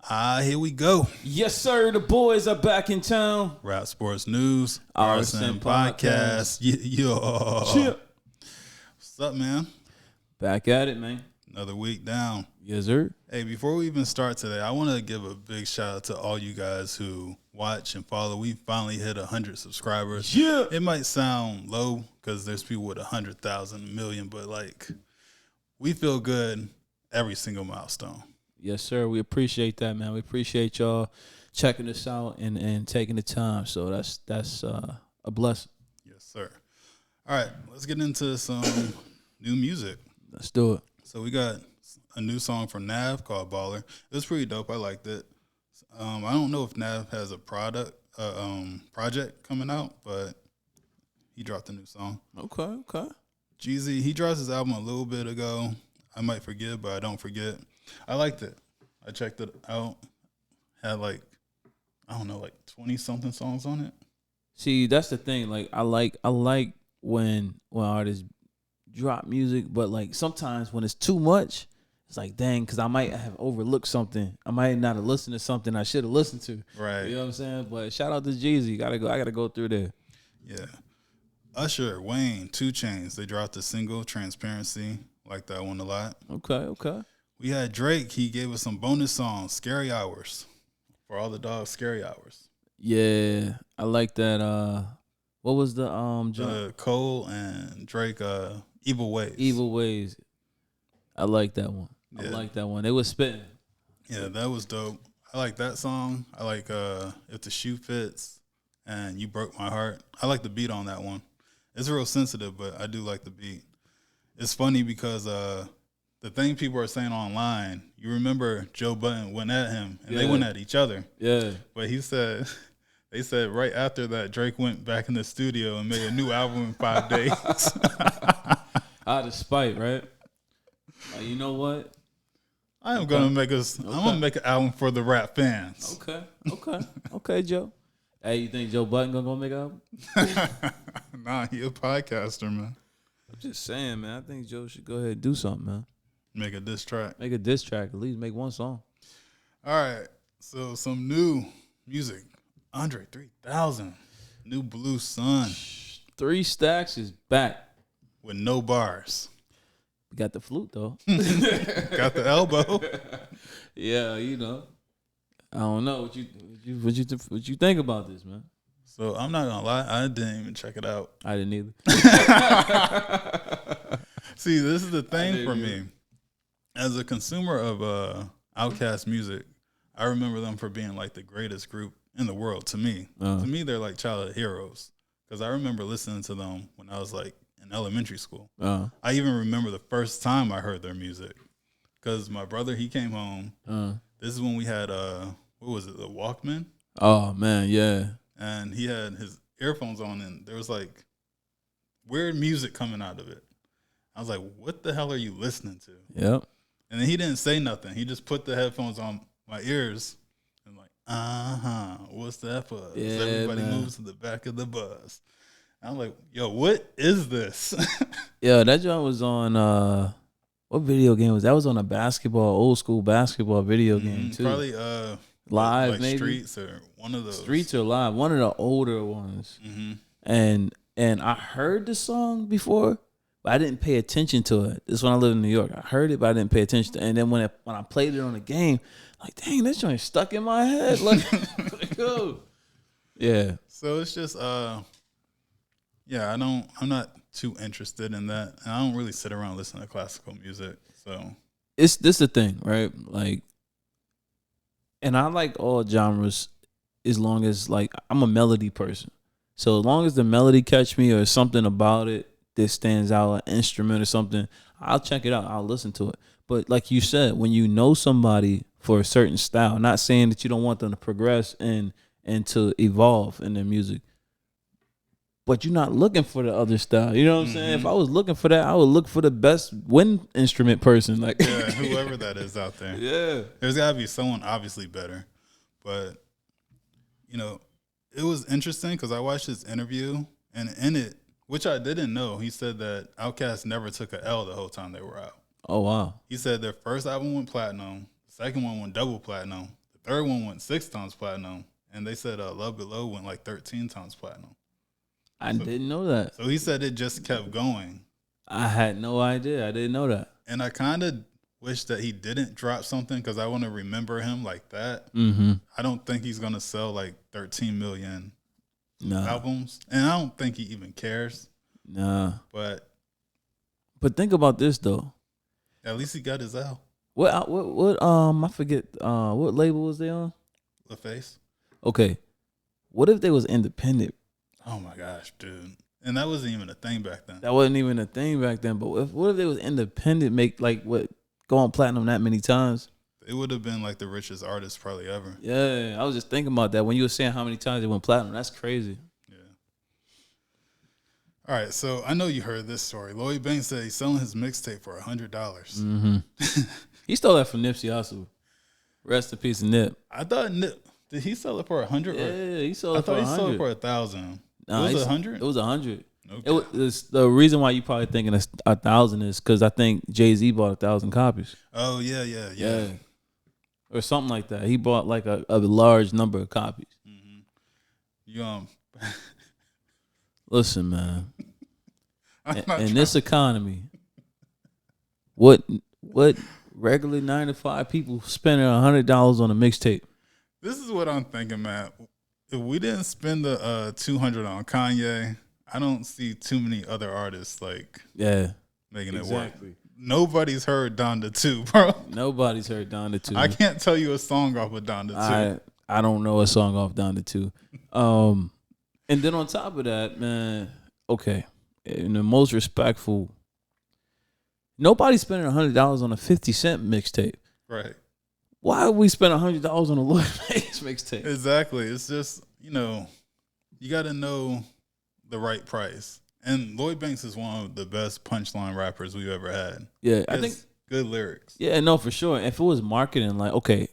Here we go. Yes, sir. The boys are back in town. Rap Sports News, RSN Podcast. Yo. Chip. What's up, man? Back at it, man. Another week down. Yes, sir. Hey, before we even start today, I want to give a big shout out to all you guys who watch and follow. We finally hit 100 subscribers. Yeah. It might sound low because there's people with 100,000, a million, but like we feel good every single milestone. Yes, sir. We appreciate that, man. We appreciate y'all checking us out and taking the time. So that's a blessing. Yes, sir. All right, let's get into some new music. Let's do it. So we got a new song from Nav called Baller. It was pretty dope. I liked it. I don't know if Nav has a project coming out, but he dropped a new song. Okay. Jeezy, he dropped his album a little bit ago. I might forget, but I don't forget. I liked it. I checked it out. Had like 20-something songs on it. See, that's the thing. Like I like when artists drop music, but like sometimes when it's too much, it's like, dang, because I might have overlooked something. I might not have listened to something I should have listened to. Right. You know what I'm saying? But shout out to Jeezy. I gotta go through there. Yeah. Usher, Wayne, 2 Chainz, they dropped a single, Transparency. Like that one a lot. Okay. We had Drake. He gave us some bonus songs, Scary Hours. For all the dogs, Scary Hours. Yeah, I like that. What was the Cole and Drake, Evil Ways. Evil Ways. I like that one. Yeah. I like that one. They was spitting. Yeah, that was dope. I like that song. I like If the Shoe Fits and You Broke My Heart. I like the beat on that one. It's real sensitive, but I do like the beat. It's funny because the thing people are saying online, you remember Joe Budden went at him, and they went at each other. Yeah. But they said right after that, Drake went back in the studio and made a new album in 5 days. Out of spite, right? You know what? I'm gonna make an album for the rap fans. Okay, Joe. Hey, you think Joe Budden gonna make an album? Nah, he a podcaster, man. I'm just saying, man. I think Joe should go ahead and do something, man. Make a diss track. Make a diss track. At least make one song. All right. So some new music. Andre 3000. New Blue Sun. 3 Stacks is back. With no bars. We got the flute though. Got the elbow. Yeah, you know. I don't know what you think about this, man. So I'm not gonna lie, I didn't even check it out. I didn't either. See, this is the thing for me. As a consumer of Outkast music, I remember them for being like the greatest group in the world to me. To me, they're like childhood heroes. Because I remember listening to them when I was like in elementary school. I even remember the first time I heard their music. Because my brother, he came home. This is when we had, what was it, the Walkman? Oh, man, yeah. And he had his earphones on, and there was like weird music coming out of it. I was like, what the hell are you listening to? Yep. And then he didn't say nothing. He just put the headphones on my ears and like, what's that for? Yeah, everybody moves to the back of the bus. And I'm like, yo, what is this? Yeah, that joint was on, what video game was that? Was on a old school basketball video game too. Probably Live, like maybe Streets or one of those. Streets or Live, one of the older ones. And I heard the song before, but I didn't pay attention to it. This is when I lived in New York. I heard it, but I didn't pay attention to it. And then when I played it on the game, like, dang, this joint stuck in my head. Like, oh. Yeah. So it's just, I'm not too interested in that. And I don't really sit around listening to classical music. So It's this the thing, right? Like, and I like all genres as long as, like, I'm a melody person. So as long as the melody catch me or something about it that stands out, an instrument or something, I'll check it out. I'll listen to it. But like you said, when you know somebody for a certain style, not saying that you don't want them to progress and to evolve in their music, but you're not looking for the other style. You know what I'm saying? If I was looking for that, I would look for the best wind instrument person. Like, yeah, whoever that is out there. Yeah. There's got to be someone obviously better. But, you know, it was interesting because I watched this interview, and in it, which I didn't know, he said that Outkast never took a L the whole time they were out. Oh, wow. He said their first album went platinum. The second one went double platinum. The third one went 6 times platinum, and they said Love Below went like 13 times platinum. I didn't know that. So he said it just kept going. I had no idea. I didn't know that. And I kind of wish that he didn't drop something because I want to remember him like that. Mm-hmm. I don't think he's going to sell like 13 million Nah. albums. And I don't think he even cares. Nah. But think about this, though. At least he got his L. I forget, what label was they on? LaFace. Okay. What if they was independent? Oh my gosh, dude. And that wasn't even a thing back then. That wasn't even a thing back then. But what if they was independent, go on platinum that many times? It would have been like the richest artist probably ever. Yeah, I was just thinking about that when you were saying how many times they went platinum. That's crazy. Yeah. All right, so I know you heard this story. Lloyd Banks said he's selling his mixtape for $100. Mm-hmm. He stole that from Nipsey Hussle. Rest in peace, Nip. I thought Nip, did he sell it for $100? Yeah, he sold it for $100. I thought he sold it for $1,000. Nah, it was $100? It was $100. Okay. It was the reason why you probably thinking it's 1,000 is because I think Jay-Z bought 1,000 copies. Oh, yeah. Or something like that. He bought like a large number of copies. Mm-hmm. You Listen, man. In this economy, what regular 9 to 5 people spending $100 on a mixtape? This is what I'm thinking, man. If we didn't spend the $200 on Kanye, I don't see too many other artists making it work. Nobody's heard Donda 2, bro. Nobody's heard Donda 2. I can't tell you a song off of Donda 2. I don't know a song off Donda 2. And then on top of that, man, okay, in the most respectful, nobody's spending $100 on a 50 Cent mixtape. Right. Why would we spend $100 on a Lloyd Banks mixtape? Exactly. It's just, you got to know the right price. And Lloyd Banks is one of the best punchline rappers we've ever had. Yeah, I think good lyrics. Yeah, no, for sure. If it was marketing, like, okay,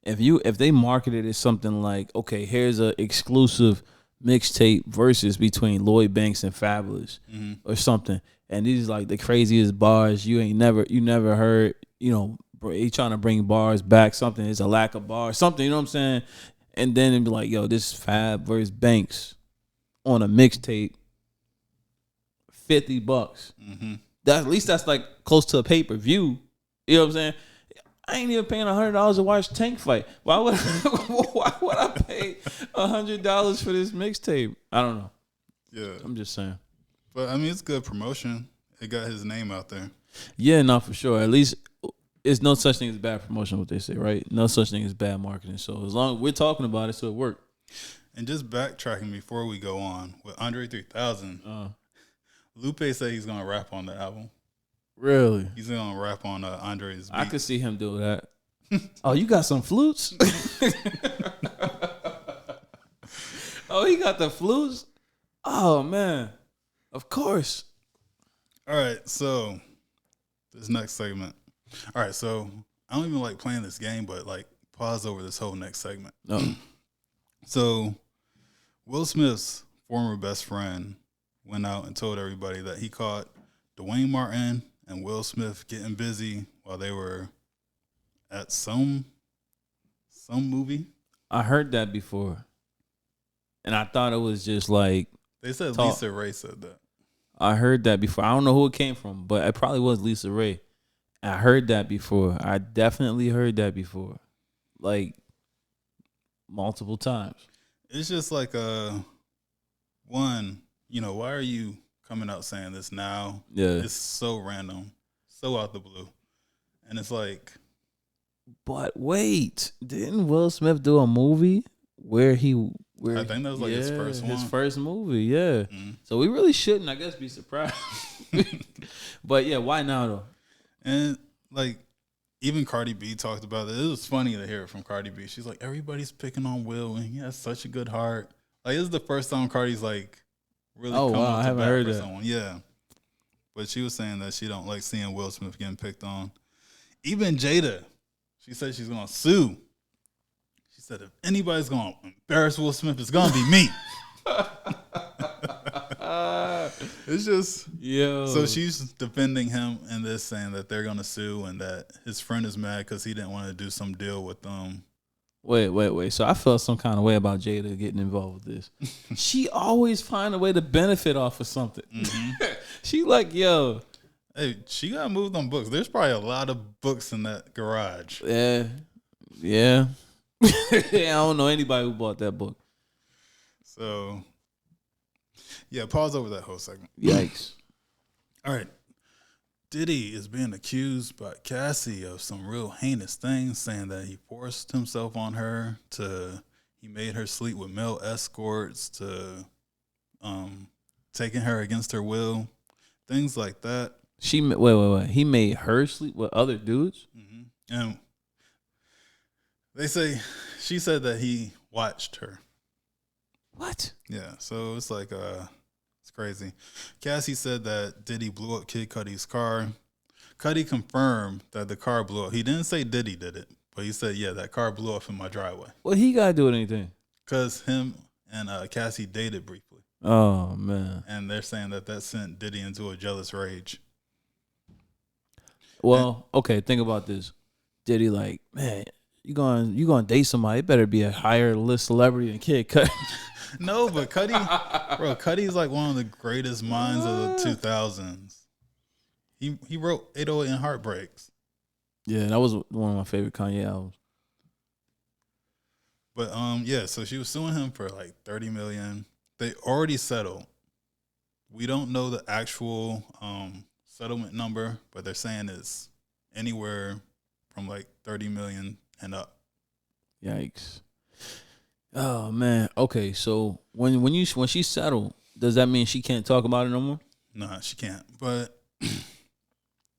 if they marketed it something like, okay, here's a exclusive mixtape versus between Lloyd Banks and Fabulous or something, and these like the craziest bars you never heard, he trying to bring bars back, something, it's a lack of bars, something, you know what I'm saying? And then it'd be like, yo, this is Fab versus Banks on a mixtape, $50. Mm-hmm. At least that's like close to a pay-per-view. You know what I'm saying? I ain't even paying $100 to watch Tank fight. Why would I pay $100 for this mixtape? I don't know. Yeah. I'm just saying. But I mean, it's good promotion. It got his name out there. Yeah, no, for sure. At least it's no such thing as bad promotion, what they say, right? No such thing as bad marketing. So as long as we're talking about it, so it worked. And just backtracking before we go on, with Andre 3000, Lupe said he's going to rap on the album. Really? He's going to rap on Andre's beat. I could see him do that. Oh, you got some flutes? Oh, he got the flutes? Oh, man. Of course. All right, so this next segment. All right, so I don't even like playing this game, but like pause over this whole next segment. Oh. So Will Smith's former best friend went out and told everybody that he caught Dwayne Martin and Will Smith getting busy while they were at some movie. I heard that before. And I thought it was just like... They said Lisa Ray said that. I heard that before. I don't know who it came from, but it probably was Lisa Ray. I heard that before. I definitely heard that before. Like, multiple times. It's just like, one, why are you coming out saying this now? Yeah. It's so random, so out the blue. And it's like... But wait, didn't Will Smith do a movie where I think that was like his first one. His first movie, yeah. Mm-hmm. So we really shouldn't, I guess, be surprised. But yeah, why now though? And like, even Cardi B talked about it. It was funny to hear it from Cardi B. She's like, everybody's picking on Will, and he has such a good heart. Like, this is the first time Cardi's like really come up I haven't heard that. Someone. Yeah, but she was saying that she don't like seeing Will Smith getting picked on. Even Jada, she said she's gonna sue. She said if anybody's gonna embarrass Will Smith, it's gonna be me. It's just, yo. So she's defending him in this, saying that they're gonna sue and that his friend is mad because he didn't want to do some deal with Wait. So I felt some kind of way about Jada getting involved with this. She always find a way to benefit off of something. Mm-hmm. She like, yo. Hey, she got moved on books. There's probably a lot of books in that garage. Yeah. I don't know anybody who bought that book. So, yeah, pause over that whole segment. Yikes. All right. Diddy is being accused by Cassie of some real heinous things, saying that he forced himself on her, he made her sleep with male escorts, to taking her against her will, things like that. Wait. He made her sleep with other dudes? Mm-hmm. And she said that he watched her. What? Yeah, so it's like it's crazy. Cassie said that Diddy blew up Kid Cudi's car. Cudi confirmed that the car blew up. He didn't say Diddy did it, but he said, yeah, that car blew up in my driveway. Well, he got to do anything. Because him and Cassie dated briefly. Oh, man. And they're saying that sent Diddy into a jealous rage. Well, okay, think about this. Diddy like, man, you going to date somebody, it better be a higher list celebrity than Kid Cudi. No, but Cudi's like one of the greatest minds of the 2000s. He wrote 808 and Heartbreaks. Yeah, that was one of my favorite Kanye albums. But yeah, so she was suing him for like $30 million. They already settled. We don't know the actual settlement number, but they're saying it's anywhere from like $30 million and up. Yikes. Oh man. Okay, so when she settled, does that mean she can't talk about it no more? Nah, she can't. But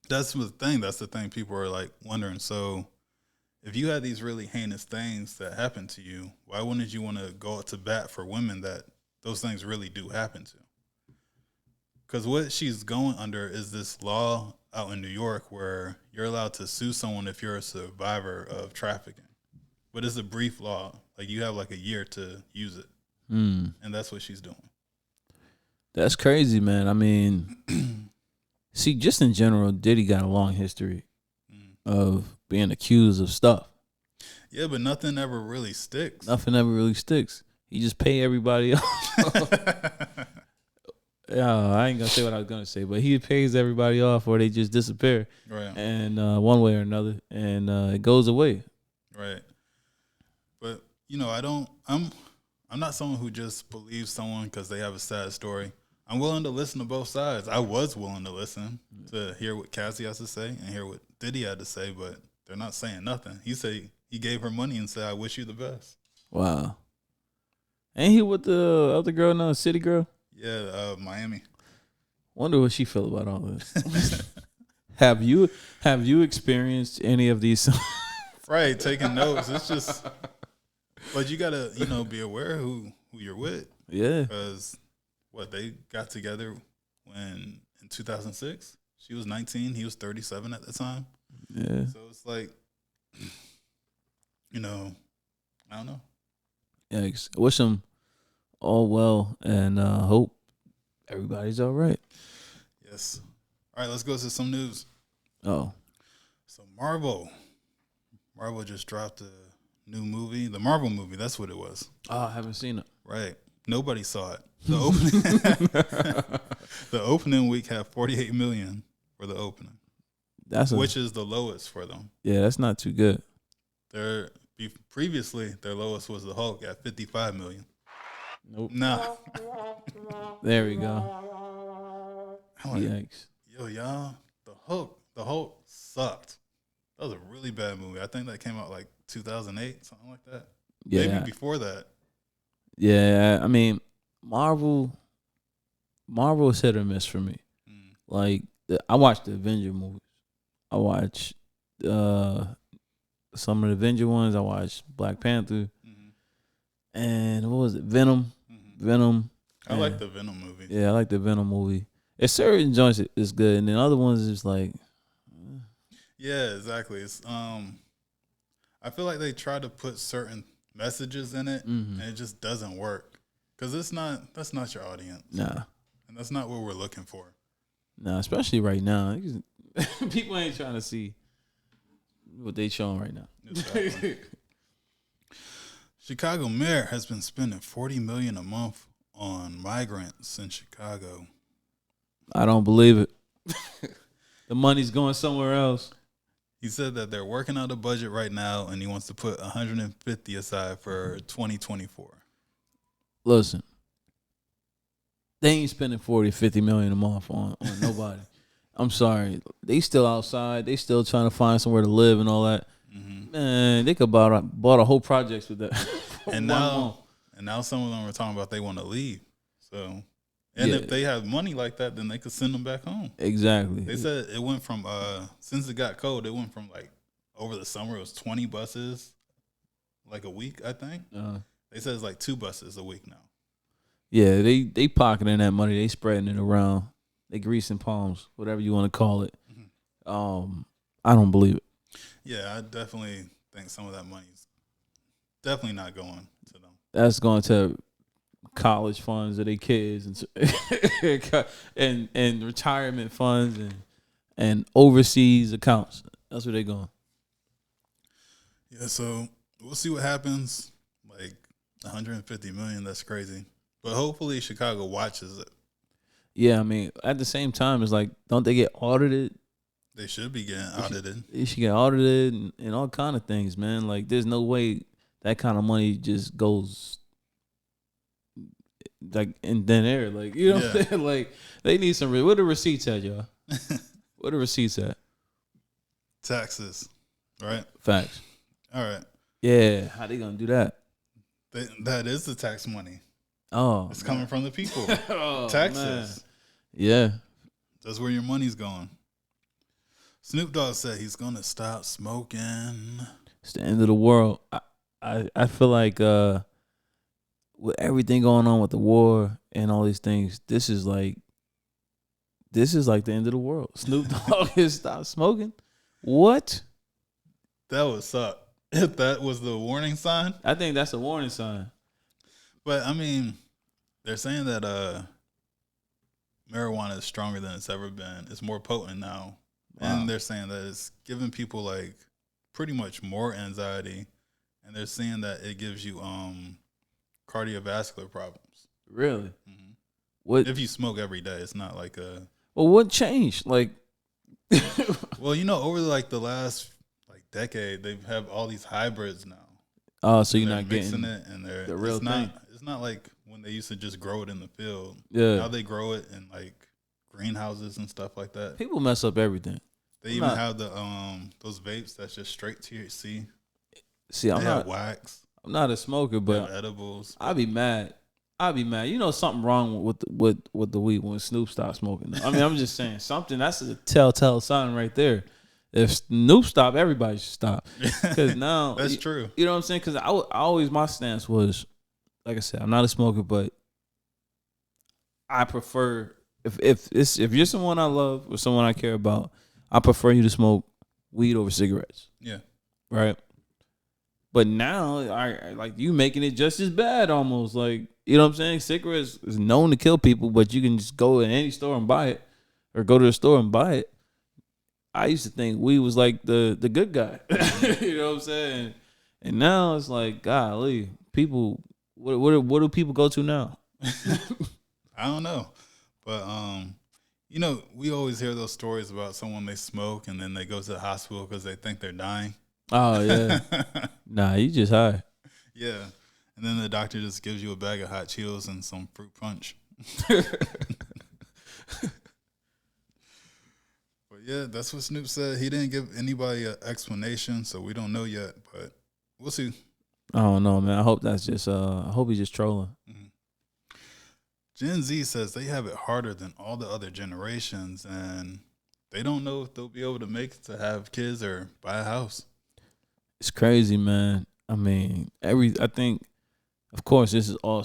that's the thing. That's the thing people are like wondering. So if you had these really heinous things that happen to you, why wouldn't you want to go out to bat for women that those things really do happen to? Because what she's going under is this law out in New York where you're allowed to sue someone if you're a survivor of trafficking. But it's a brief law. Like, you have like a year to use it. And that's what she's doing. That's crazy, man. I mean, see, just in general, Diddy got a long history of being accused of stuff. Yeah, but nothing ever really sticks. Nothing ever really sticks. He just pay everybody off. Yeah, I ain't gonna say what I was gonna say, but he pays everybody off or they just disappear. Right. And one way or another. And it goes away. Right. But, you know, I'm not someone who just believes someone because they have a sad story. I'm willing to listen to both sides. I was willing to listen to hear what Cassie has to say and hear what Diddy had to say, but they're not saying nothing. He said he gave her money and said, I wish you the best. Wow. Ain't he with the other girl now, City Girl? Yeah, Miami. Wonder what she feel about all this. Have you experienced any of these? Right, taking notes. It's just, but you gotta, be aware who you're with. Yeah. Because they got together in 2006. She was 19. He was 37 at the time. Yeah. So it's like, I don't know. Yeah. Wish them all well and hope everybody's all right. Yes. All right, let's go to some news. Oh. So Marvel just dropped a new movie. The Marvel movie, that's what it was. Oh, I haven't seen it. Right. Nobody saw it. The opening week had 48 million for the opening. Which is the lowest for them. Yeah, that's not too good. Previously, their lowest was the Hulk at 55 million. Nope. Nah. There we go. Yikes. Yo, y'all, the Hulk sucked. That was a really bad movie. I think that came out like 2008, something like that. Yeah. Maybe before that. Yeah, I mean, Marvel is hit or miss for me. Like, I watched the Avenger movies. I watched some of the Avenger ones. I watched Black Panther. And what was it? Venom. Venom. I like the Venom movie. Yeah, I like the Venom movie. It's certain joints is good, and then other ones is like. Yeah, exactly. It's I feel like they try to put certain messages in it, and it just doesn't work because that's not your audience. Nah, and that's not what we're looking for. Nah, especially right now, people ain't trying to see what they showing right now. Exactly. Chicago mayor has been spending $40 million a month on migrants in Chicago. I don't believe it. The money's going somewhere else. He said that they're working out a budget right now, and he wants to put 150 aside for 2024. Listen, they ain't spending 40, 50 million a month on nobody. I'm sorry. They still outside. They still trying to find somewhere to live and all that. Mm-hmm. Man, they could bought a whole project with that. And now some of them are talking about they want to leave. So, if they have money like that, then they could send them back home. Exactly. They said it went from since it got cold, it went from like over the summer it was 20 buses like a week, I think. They said it's like 2 buses a week now. Yeah, they pocketing that money. They spreading it around. They greasing palms, whatever you want to call it. Mm-hmm. I don't believe it. Yeah, I definitely think some of that money's definitely not going to them. That's going to college funds of their kids and retirement funds and overseas accounts. That's where they're going. Yeah, so we'll see what happens. Like 150 million, that's crazy. But hopefully Chicago watches it. Yeah, I mean, at the same time, it's like, don't they get audited? They should be getting audited. They should get audited and all kind of things, man. Like, there's no way that kind of money just goes like in thin air. Like, you know what I'm saying? Like, they need some. Where the receipts at, y'all? Where the receipts at? Taxes, right? Facts. All right. Yeah, how they gonna do that? That is the tax money. Oh, it's coming from the people. Taxes. Man. Yeah. That's where your money's going. Snoop Dogg said he's gonna stop smoking. It's the end of the world. I feel like with everything going on with the war and all these things, this is like the end of the world. Snoop Dogg has stopped smoking. What? That would suck. If that was the warning sign. I think that's a warning sign. But I mean, they're saying that marijuana is stronger than it's ever been. It's more potent now. Wow. And they're saying that it's giving people like pretty much more anxiety. And they're saying that it gives you cardiovascular problems. Really? Mm-hmm. What if you smoke every day? It's not like a. Well, what changed? Like, well, over like the last decade, they have all these hybrids now. Oh, so you're not mixing getting it, and they're the real thing. It's not like when they used to just grow it in the field. Yeah, now they grow it in like greenhouses and stuff like that. People mess up everything. They even have the those vapes that's just straight THC. See, I'm not wax. I'm not a smoker, but edibles. I'd be mad. You know something wrong with the weed when Snoop stopped smoking. I mean, I'm just saying something. That's a telltale sign right there. If Snoop stopped, everybody should stop. Because now that's true. You know what I'm saying? Because I always my stance was, like I said, I'm not a smoker, but I prefer if you're someone I love or someone I care about, I prefer you to smoke weed over cigarettes. Yeah. Right. But now, I like you making it just as bad, almost like, you know what I'm saying. Cigarettes is known to kill people, but you can just go in any store and buy it, or go to the store and buy it. I used to think weed was like the good guy, you know what I'm saying. And now it's like, golly, people. What do people go to now? I don't know, but we always hear those stories about someone they smoke and then they go to the hospital because they think they're dying. Oh yeah, nah, you just high. Yeah, and then the doctor just gives you a bag of hot Cheetos and some fruit punch. But yeah, that's what Snoop said. He didn't give anybody an explanation, so we don't know yet, but we'll see. I don't know, man. I hope that's just. I hope he's just trolling. Mm-hmm. Gen Z says they have it harder than all the other generations, and they don't know if they'll be able to make it to have kids or buy a house. It's crazy, man. I mean, I think, of course, this is all,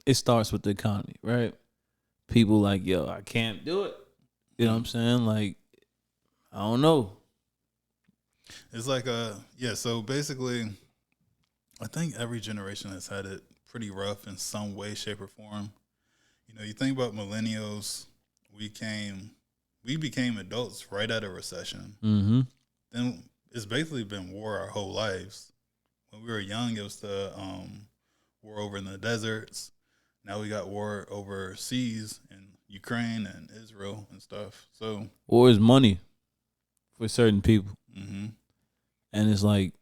it starts with the economy, right? People like, yo, I can't do it. You know what I'm saying? Like, I don't know. It's like so basically, I think every generation has had it pretty rough in some way, shape, or form. You think about millennials, we became adults right at a recession. Mm-hmm. Then it's basically been war our whole lives. when we were young, it was the war over in the deserts. Now we got war overseas in Ukraine and Israel and stuff. So war is money for certain people, mm-hmm. and it's like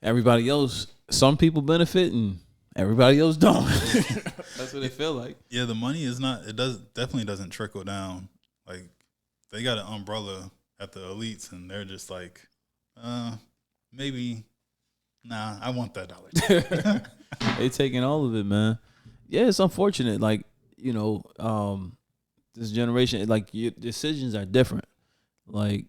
everybody else. Some people benefit and everybody else don't. That's what it feel like. Yeah, the money is not. It definitely doesn't trickle down. Like they got an umbrella at the elites, and they're just like, maybe, nah, I want that dollar. They taking all of it, man. Yeah, it's unfortunate. Like, you know, this generation, like your decisions are different. Like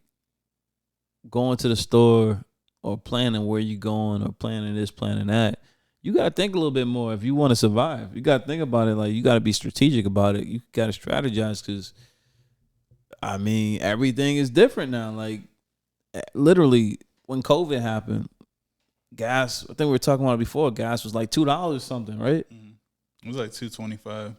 going to the store or planning where you going or planning this, planning that. You got to think a little bit more if you want to survive. You got to think about it. Like you got to be strategic about it. You got to strategize because, I mean, everything is different now. Like literally when COVID happened, gas, I think we were talking about it before, gas was like $2 something, right? Mm-hmm. It was like $2.25.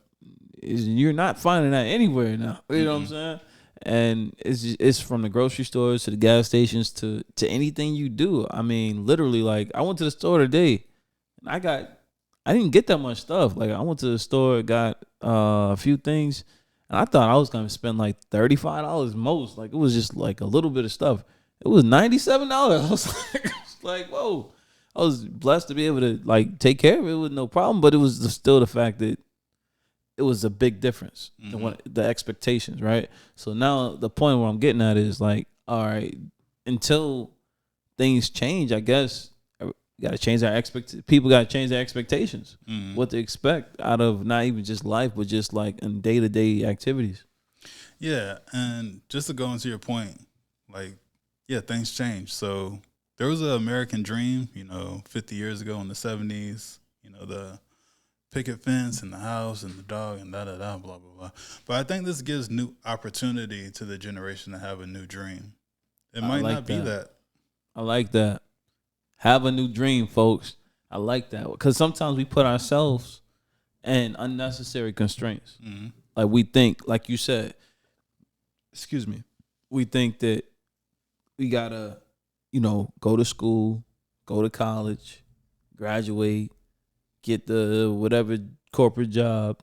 You're not finding that anywhere now. You know what I'm saying? And it's from the grocery stores to the gas stations to anything you do. I mean, literally, like I went to the store today and I didn't get that much stuff. Like I went to the store, got a few things, and I thought I was gonna spend like $35 most. Like it was just like a little bit of stuff. It was $97. I was like, whoa. I was blessed to be able to like take care of it with no problem, but it was still the fact that it was a big difference than the expectations, right? So now the point where I'm getting at is like, all right, until things change, I guess you got to change our people got to change their expectations, what to expect out of not even just life, but just like in day-to-day activities. Yeah, and just to go into your point, like, yeah, things change. So there was an American dream, 50 years ago in the 70s, the picket fence and the house and the dog and da-da-da, blah, blah, blah. But I think this gives new opportunity to the generation to have a new dream. It might not be that. I like that. Have a new dream, folks. I like that. Because sometimes we put ourselves in unnecessary constraints. Mm-hmm. Like we think, like you said, we think that we got to, go to school, go to college, graduate, get the whatever corporate job,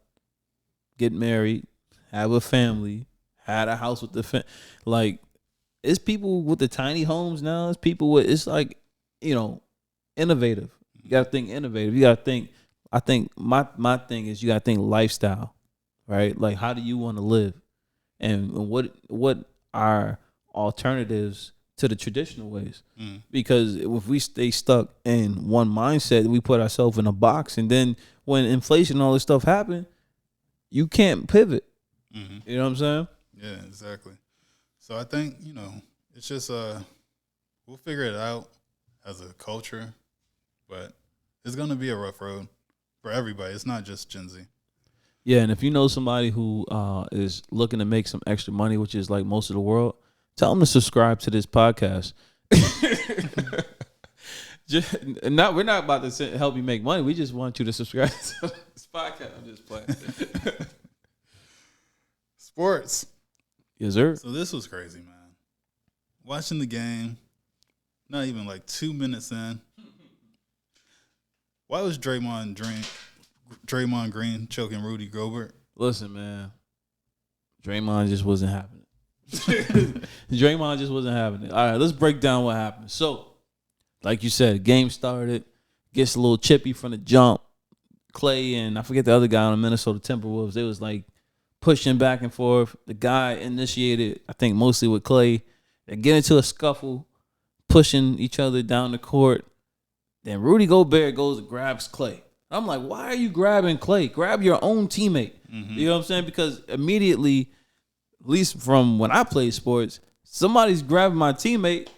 get married, have a family, had a house with the like, it's people with the tiny homes now. It's people with, it's like, innovative. You got to think innovative. You got to think, I think my thing is you got to think lifestyle, right? Like, how do you want to live? And what are alternatives to the traditional ways? Because if we stay stuck in one mindset, we put ourselves in a box, and then when inflation and all this stuff happen, you can't pivot. You know what I'm saying? Yeah, exactly. So I think, it's just we'll figure it out as a culture, but it's gonna be a rough road for everybody. It's not just Gen Z. Yeah, and if you know somebody who is looking to make some extra money, which is like most of the world, tell them to subscribe to this podcast. We're not about to help you make money. We just want you to subscribe to this podcast. I'm just playing. Sports. Yes, sir. So this was crazy, man. Watching the game, not even like 2 minutes in. Why was Draymond Green choking Rudy Gobert? Listen, man. Draymond just wasn't happening. Draymond just wasn't having it. All right, let's break down what happened. So, like you said, game started, gets a little chippy from the jump. Clay and I forget the other guy on the Minnesota Timberwolves, they was like pushing back and forth. The guy initiated, I think mostly with Clay. They get into a scuffle, pushing each other down the court. Then Rudy Gobert goes and grabs Clay. I'm like, why are you grabbing Clay? Grab your own teammate. You know what I'm saying? Because immediately, at least from when I played sports, somebody's grabbing my teammate,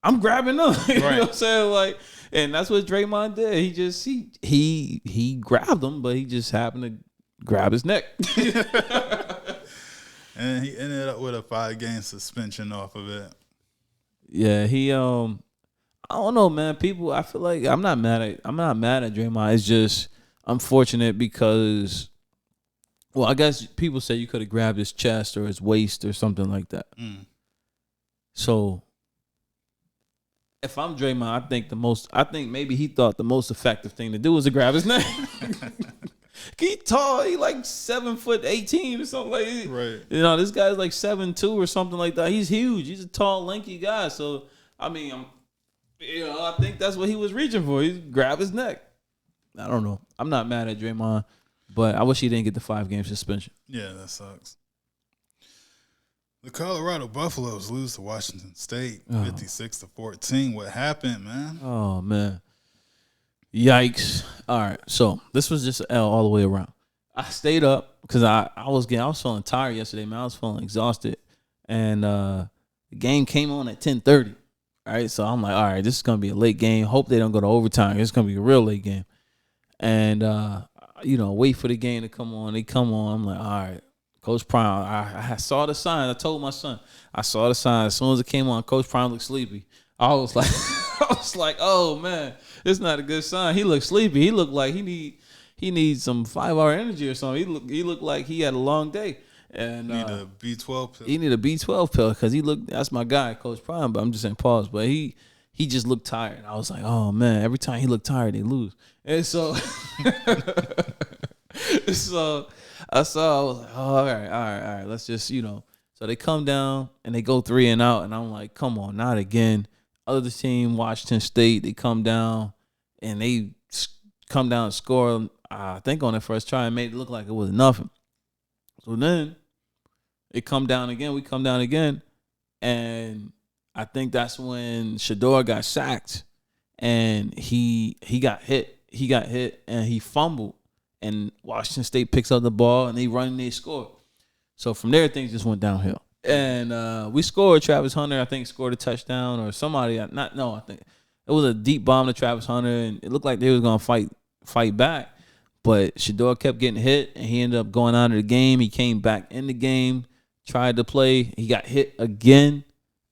I'm grabbing them. You know what I'm saying? Like, and that's what Draymond did. He just he grabbed him, but he just happened to grab his neck. And he ended up with a 5-game suspension off of it. Yeah, he I don't know, man. People, I feel like I'm not mad at Draymond. It's just unfortunate because, well, I guess people say you could have grabbed his chest or his waist or something like that. So if I'm Draymond, I think maybe he thought the most effective thing to do was to grab his neck. He tall, he like 7'18" or something like that. Right. You know, this guy's like 7'2" or something like that. He's huge. He's a tall, lanky guy. So I mean, I think that's what he was reaching for. He grabbed his neck. I don't know. I'm not mad at Draymond, but I wish he didn't get the 5-game suspension. Yeah, that sucks. The Colorado Buffaloes lose to Washington State, 56-14. What happened, man? Oh man. Yikes. All right. So this was just an L all the way around. I stayed up because I was feeling tired yesterday, man. I was feeling exhausted. And the game came on at 10:30. All right. So I'm like, all right, this is gonna be a late game. Hope they don't go to overtime. It's gonna be a real late game. And wait for the game to come on. They come on. I'm like, all right. Coach Prime, I saw the sign. I told my son, I saw the sign. As soon as it came on, Coach Prime looked sleepy. I was like, oh man, it's not a good sign. He looked sleepy. He looked like he needs some 5-hour energy or something. He looked like he had a long day. And need a B12 pill. He need a B12 pill because that's my guy, Coach Prime. But I'm just saying pause. But he just looked tired. I was like, oh man, every time he looked tired, they lose. And so I was like, oh, all right. Let's just, So they come down and they go 3 and out. And I'm like, come on, not again. Other team, Washington State, they come down and score, I think, on their first try and made it look like it was nothing. So then they come down again. We come down again. And I think that's when Shador got sacked and he got hit. He got hit and he fumbled. And Washington State picks up the ball and they run and they score. So from there, things just went downhill. And we scored. Travis Hunter, I think, scored a touchdown or somebody. I think it was a deep bomb to Travis Hunter. And it looked like they was going to fight back. But Shador kept getting hit and he ended up going out of the game. He came back in the game, tried to play. He got hit again.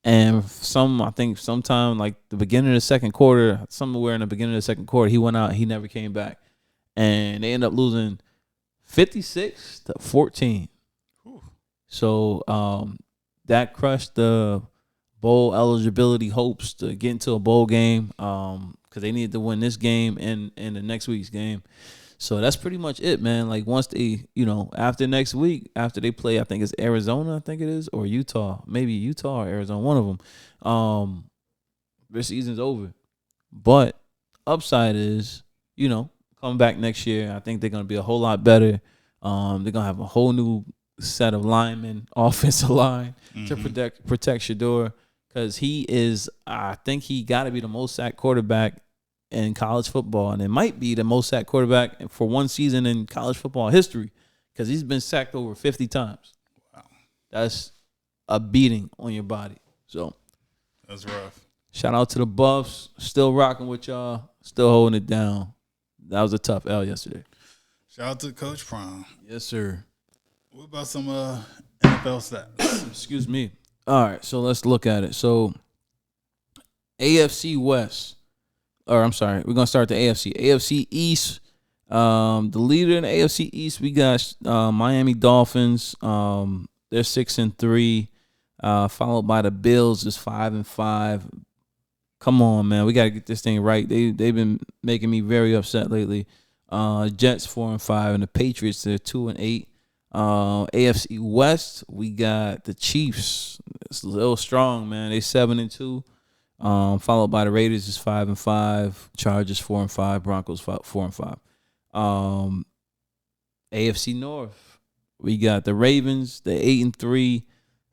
And sometime like the beginning of the second quarter, somewhere in the beginning of the second quarter, he went out. He never came back. And they ended up losing 56-14. So that crushed the bowl eligibility hopes to get into a bowl game because they needed to win this game and the next week's game. So that's pretty much it, man. Like once they, after next week, after they play, I think it's Arizona, I think it is, or Utah. Maybe Utah or Arizona, one of them. Their season's over. But upside is, coming back next year, I think they're going to be a whole lot better. They're going to have a whole new set of linemen, offensive line to protect Shador because I think he got to be the most sacked quarterback in college football, and it might be the most sacked quarterback for one season in college football history because he's been sacked over 50 times. Wow. That's a beating on your body. So that's rough. Shout out to the Buffs. Still rocking with y'all. Still holding it down. That was a tough L yesterday. Shout out to Coach Prime. Yes, sir. What about some NFL stats? Excuse me. All right, so let's look at it. So AFC West. Or I'm sorry, we're going to start the AFC. AFC East, the leader in the AFC East, we got Miami Dolphins. They're 6-3, followed by the Bills, is 5-5. Come on, man, we got to get this thing right. They've been making me very upset lately. Jets 4-5, and the Patriots, they're 2-8. AFC West, we got the Chiefs. It's a little strong, man. They 7-2. Followed by the Raiders is 5-5, Chargers 4-5, Broncos 4-5. AFC North, we got the Ravens, the 8-3,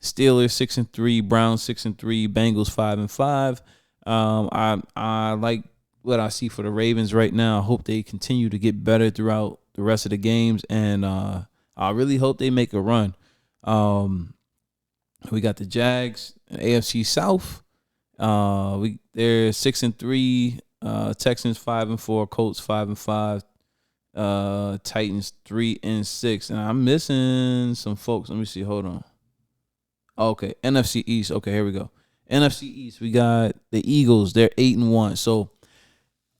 Steelers 6-3, Browns 6-3, Bengals 5-5. I like what I see for the Ravens right now. I hope they continue to get better throughout the rest of the games, and I really hope they make a run. We got the Jags, AFC South. They're 6-3, Texans 5-4, Colts 5-5, Titans 3-6, and I'm missing some folks. Let me see. Hold on. Okay, NFC East. Okay, here we go. NFC East. We got the Eagles. They're 8-1. So,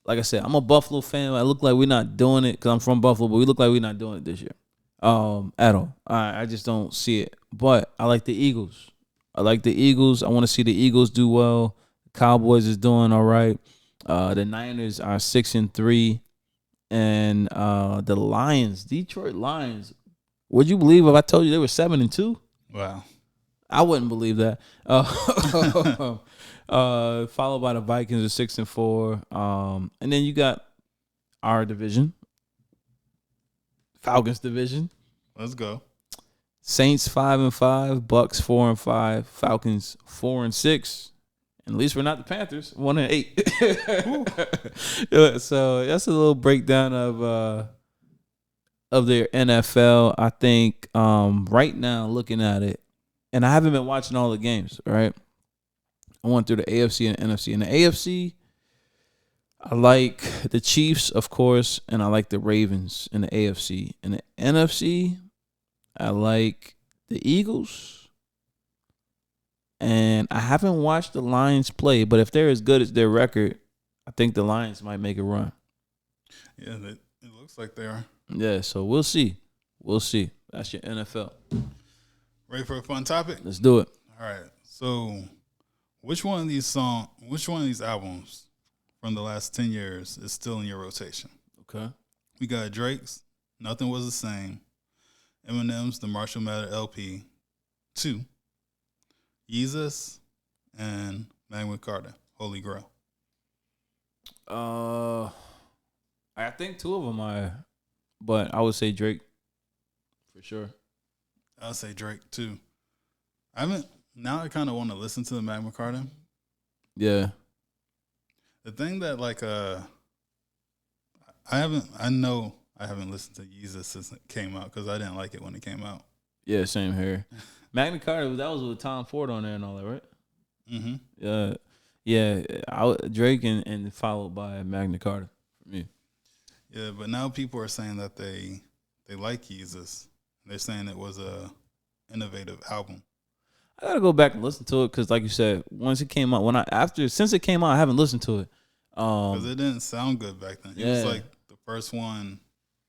like I said, I'm a Buffalo fan. I look like we're not doing it because I'm from Buffalo, but we look like we're not doing it this year, at all. I just don't see it. But I like the Eagles. I want to see the Eagles do well. Cowboys is doing all right. The Niners are 6-3, and the Lions, Detroit Lions. Would you believe if I told you they were 7-2? Wow. I wouldn't believe that. Followed by the Vikings at 6-4. And then you got our division, Falcons division. Let's go. Saints 5-5, Bucks 4-5, Falcons 4-6. And at least we're not the Panthers, 1-8. So that's a little breakdown of their NFL. I think right now, looking at it, and I haven't been watching all the games, right? I went through the AFC and NFC. In the AFC, I like the Chiefs, of course, and I like the Ravens in the AFC. In the NFC, I like the Eagles, and I haven't watched the Lions play, but if they're as good as their record, I think the Lions might make a run. Yeah, it looks like they are. Yeah, so we'll see. We'll see. That's your NFL. Ready for a fun topic? Let's do it. All right. So, which one of these albums from the last 10 years is still in your rotation? Okay. We got Drake's Nothing Was the Same, Eminem's The Marshall Mathers LP 2, Yeezus, and Magna Carta, Holy Grail. I think two of them are, but I would say Drake for sure. I'll say Drake too. Now I kind of want to listen to the Magna Carta. Yeah. The thing that I haven't listened to Yeezus since it came out because I didn't like it when it came out. Yeah, same here. Magna Carta, that was with Tom Ford on there and all that, right? Mm-hmm. Yeah. Drake and followed by Magna Carta for me. Yeah, but now people are saying that they like Yeezus. They're saying it was a innovative album. I gotta go back and listen to it because, like you said, once it came out, since it came out, I haven't listened to it. Because it didn't sound good back then. Yeah. It was like the first one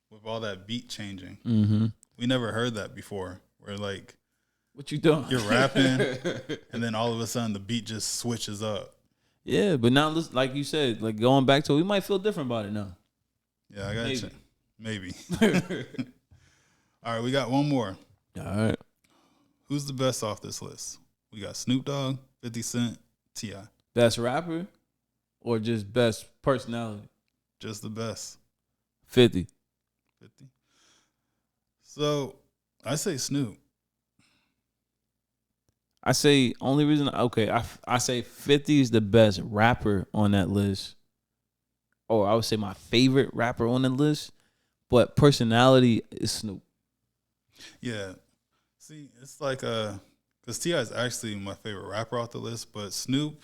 with all that beat changing. Mm-hmm. We never heard that before. Where like, what you doing? You're rapping, and then all of a sudden the beat just switches up. Yeah, but now, like you said, like going back to it, we might feel different about it now. Yeah, I got you. Maybe. All right, we got one more. All right. Who's the best off this list? We got Snoop Dogg, 50 Cent, T.I. Best rapper or just best personality? Just the best. 50. So, I say Snoop. I say only reason, okay, I say 50 is the best rapper on that list. Or I would say my favorite rapper on the list. But personality is Snoop. Yeah. See, it's like because T.I. is actually my favorite rapper off the list, but Snoop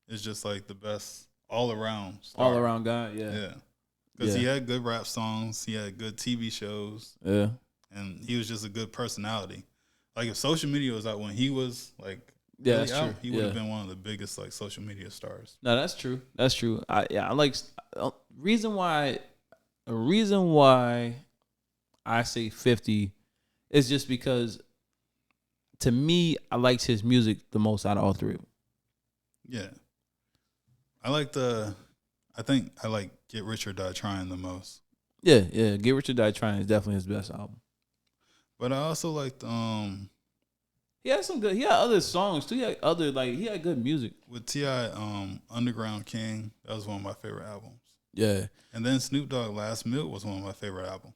is just like the best all-around star. All-around guy, yeah. Yeah. Because he had good rap songs, he had good TV shows. Yeah. And he was just a good personality. Like if social media was out when he was like that's out, true. he would have been one of the biggest like social media stars. No, that's true. That's true. I like reason why I say 50 is just because to me I liked his music the most out of all three of them. Yeah. I think I like Get Rich or Die Trying the most. Yeah. Get Rich or Die Trying is definitely his best album. But I also liked he had other songs too. He had good music. With T.I. Underground King, that was one of my favorite albums. Yeah. And then Snoop Dogg Last Meal was one of my favorite albums.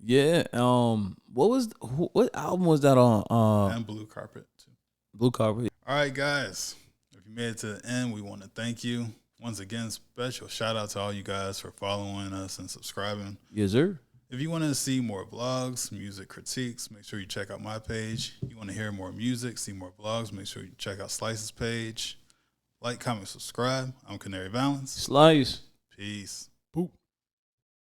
Yeah. What album was that on? And Blue Carpet too. Blue Carpet. All right, guys. If you made it to the end, we want to thank you. Once again, special shout out to all you guys for following us and subscribing. Yes, sir. If you want to see more vlogs, music critiques, make sure you check out my page. You want to hear more music, see more vlogs, make sure you check out Slyce's page. Like, comment, subscribe. I'm Canary Valance. Slyce. Peace.